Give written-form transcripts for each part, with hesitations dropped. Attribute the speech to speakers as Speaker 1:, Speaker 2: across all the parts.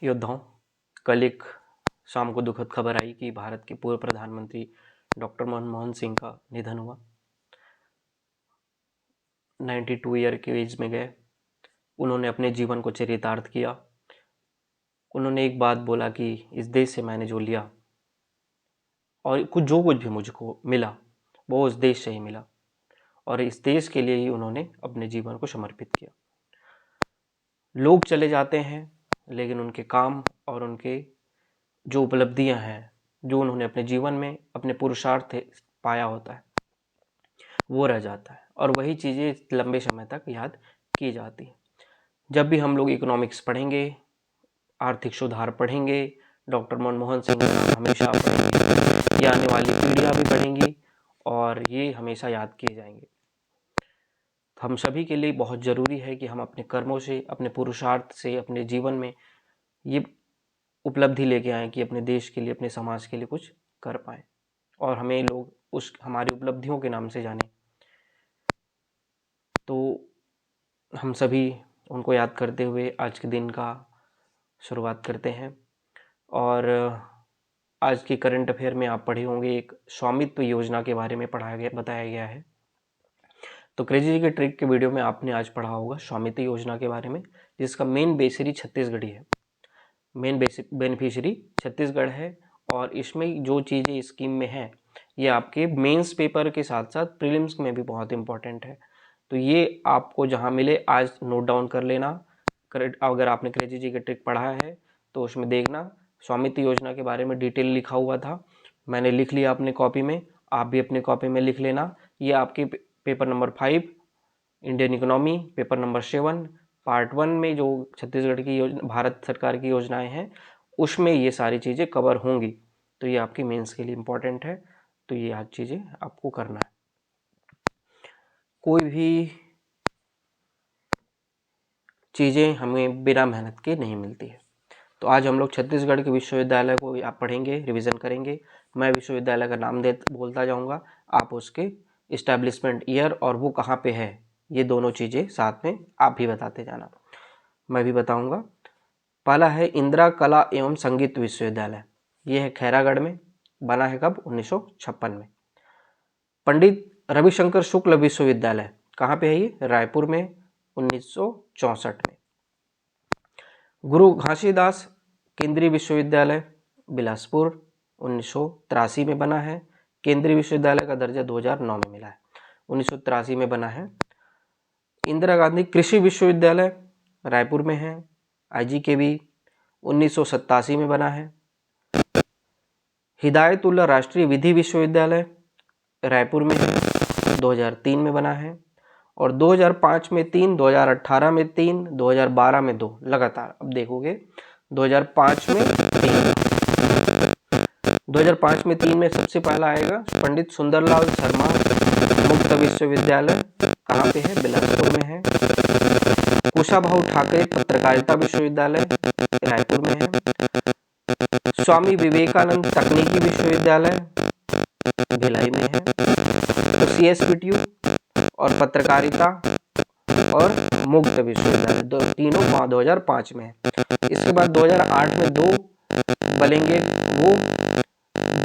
Speaker 1: योद्धाओं, कल एक शाम को दुखद खबर आई कि भारत के पूर्व प्रधानमंत्री डॉक्टर मनमोहन सिंह का निधन हुआ। 92 ईयर की एज में गए। उन्होंने अपने जीवन को चरितार्थ किया। उन्होंने एक बात बोला कि इस देश से मैंने जो लिया और जो कुछ भी मुझको मिला वो उस देश से ही मिला, और इस देश के लिए ही उन्होंने अपने जीवन को समर्पित किया। लोग चले जाते हैं, लेकिन उनके काम और उनके जो उपलब्धियां हैं, जो उन्होंने अपने जीवन में अपने पुरुषार्थ पाया होता है, वो रह जाता है, और वही चीज़ें लंबे समय तक याद की जाती हैं। जब भी हम लोग इकोनॉमिक्स पढ़ेंगे, आर्थिक सुधार पढ़ेंगे, डॉक्टर मनमोहन सिंह का नाम हमेशा पढ़ेंगे। ये आने वाली पीढ़ियाँ भी पढ़ेंगी और ये हमेशा याद किए जाएंगे। हम सभी के लिए बहुत ज़रूरी है कि हम अपने कर्मों से, अपने पुरुषार्थ से, अपने जीवन में ये उपलब्धि लेके आएँ कि अपने देश के लिए, अपने समाज के लिए कुछ कर पाएँ, और हमें लोग उस हमारी उपलब्धियों के नाम से जानें। तो हम सभी उनको याद करते हुए आज के दिन का शुरुआत करते हैं। और आज की करंट अफेयर में आप पढ़े होंगे, एक स्वामित्व योजना के बारे में बताया गया है। तो क्रेजी जी के ट्रिक के वीडियो में आपने आज पढ़ा होगा स्वामित्व योजना के बारे में, जिसका मेन बेनिफिशियरी छत्तीसगढ़ी है। मेन बेनिफिशियरी छत्तीसगढ़ है, और इसमें जो चीज़ें स्कीम में हैं ये आपके मेंस पेपर के साथ साथ प्रीलिम्स में भी बहुत इंपॉर्टेंट है। तो ये आपको जहाँ मिले आज नोट डाउन कर लेना। अगर आपने क्रेजी जी का ट्रिक पढ़ा है तो उसमें देखना, स्वामित्व योजना के बारे में डिटेल लिखा हुआ था, मैंने लिख लिया अपने कॉपी में, आप भी अपने कॉपी में लिख लेना। ये आपके paper number 5 Indian economy, paper number 7 part 1 में जो छत्तीसगढ़ की योजना, भारत सरकार की योजनाएं हैं, उसमें ये सारी चीज़ें कवर होंगी। तो ये आपकी मेंस के लिए इम्पोर्टेंट है। तो ये आज चीज़ें आपको करना है। कोई भी चीज़ें हमें बिना मेहनत के नहीं मिलती है। तो आज हम लोग छत्तीसगढ़ के विश्वविद्यालय को आप पढ़ेंगे, रिवीजन करेंगे। मैं विश्वविद्यालय का नाम बोलता जाऊंगा, आप उसके इस्टेब्लिशमेंट ईयर और वो कहाँ पे है, ये दोनों चीज़ें साथ में आप भी बताते जाना, मैं भी बताऊंगा। पहला है इंदिरा कला एवं संगीत विश्वविद्यालय, ये है खैरागढ़ में, बना है कब, 1956 में। पंडित रविशंकर शुक्ल विश्वविद्यालय कहाँ पे है, ये रायपुर में, 1964 में। गुरु घासीदास केंद्रीय विश्वविद्यालय बिलासपुर, 1983 में बना है। केंद्रीय विश्वविद्यालय का दर्जा 2009 में मिला है, 1983 में बना है। इंदिरा गांधी कृषि विश्वविद्यालय रायपुर में है, IGKV, 1987 में बना है। हिदायतुल्ला राष्ट्रीय विधि विश्वविद्यालय रायपुर में है, 2003 में बना है। और 2005 में 3, 2018 में 3, 2012 में 2, लगातार। अब देखोगे 2005 में 3, 2005 में 3 में सबसे पहला आएगा पंडित सुंदरलाल शर्मा मुक्त विश्वविद्यालय, कहाँ पे है, बिलासपुर में है। कुशाभाऊ ठाकरे पत्रकारिता विश्वविद्यालय रायपुर में है। स्वामी विवेकानंद तकनीकी विश्वविद्यालय भिलाई में है। तो CSPTU और पत्रकारिता और मुक्त विश्वविद्यालय तीनों 2005 में है। इसके बाद 2008 में 2 बनेंगे, वो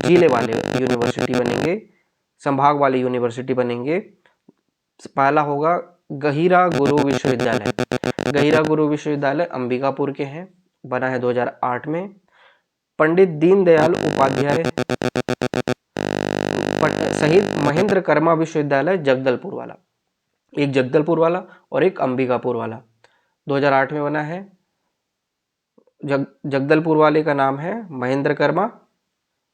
Speaker 1: जिले वाले यूनिवर्सिटी बनेंगे, संभाग वाली यूनिवर्सिटी बनेंगे। पहला होगा गहिरा गुरु विश्वविद्यालय। गहिरा गुरु विश्वविद्यालय अंबिकापुर के हैं, बना है 2008 में। पंडित दीनदयाल उपाध्याय सहित महेंद्र कर्मा विश्वविद्यालय जगदलपुर वाला, एक जगदलपुर वाला और एक अंबिकापुर वाला, 2008 में बना है। जगदलपुर वाले का नाम है महेंद्र कर्मा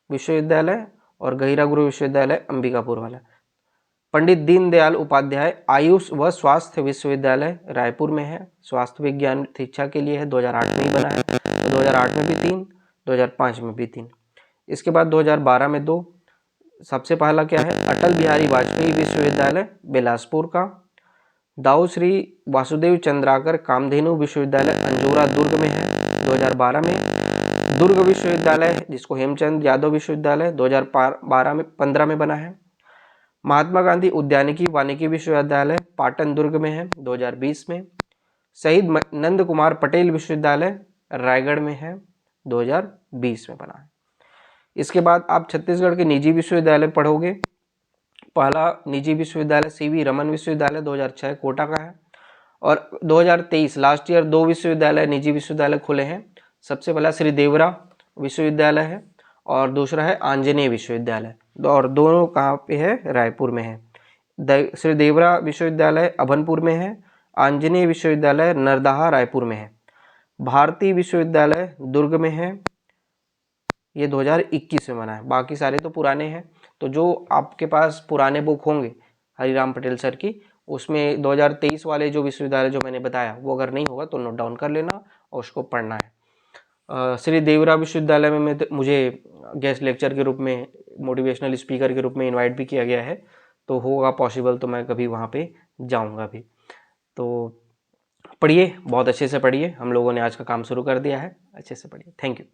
Speaker 1: विश्वविद्यालय और गहिरा गुरु विश्वविद्यालय अंबिकापुर वाला। पंडित दीनदयाल उपाध्याय आयुष व स्वास्थ्य विश्वविद्यालय रायपुर में है, स्वास्थ्य विज्ञान शिक्षा के लिए है, 2008 में ही बना है। तो 2008 में भी 3, 2005 में भी 3। इसके बाद 2012 में 2। सबसे पहला क्या है, अटल बिहारी वाजपेयी विश्वविद्यालय बिलासपुर का। दाऊ श्री वासुदेव चंद्राकर कामधेनु विश्वविद्यालय अंजोरा दुर्ग में है, 2012 में। दुर्ग विश्वविद्यालय जिसको हेमचंद यादव विश्वविद्यालय 2012 में 15 में बना है। महात्मा गांधी उद्यानिकी वानिकी विश्वविद्यालय पाटन दुर्ग में है, 2020 में। शहीद नंद कुमार पटेल विश्वविद्यालय रायगढ़ में है, 2020 में बना है। इसके बाद आप छत्तीसगढ़ के निजी विश्वविद्यालय पढ़ोगे। पहला निजी विश्वविद्यालय सीवी रमन विश्वविद्यालय 2006 कोटा का है, और 2023 लास्ट ईयर 2 विश्वविद्यालय निजी विश्वविद्यालय खुले हैं। सबसे पहला श्री देवरा विश्वविद्यालय है और दूसरा है आंजनेय विश्वविद्यालय, और दोनों कहाँ पे है? रायपुर में है। श्री देवरा विश्वविद्यालय अभनपुर में है, आंजनेय विश्वविद्यालय नरदहा रायपुर में है। भारतीय विश्वविद्यालय दुर्ग में है, ये 2021 में बना है। बाकी सारे तो पुराने हैं, तो जो आपके पास पुराने बुक होंगे हरिराम पटेल सर की, उसमें 2023 वाले जो विश्वविद्यालय जो मैंने बताया वो अगर नहीं होगा तो नोट डाउन कर लेना और उसको पढ़ना है। श्री देवरा विश्वविद्यालय में मुझे गेस्ट लेक्चर के रूप में, मोटिवेशनल स्पीकर के रूप में इनवाइट भी किया गया है, तो होगा पॉसिबल तो मैं कभी वहाँ पे जाऊँगा भी। तो पढ़िए, बहुत अच्छे से पढ़िए। हम लोगों ने आज का काम शुरू कर दिया है, अच्छे से पढ़िए। Thank you.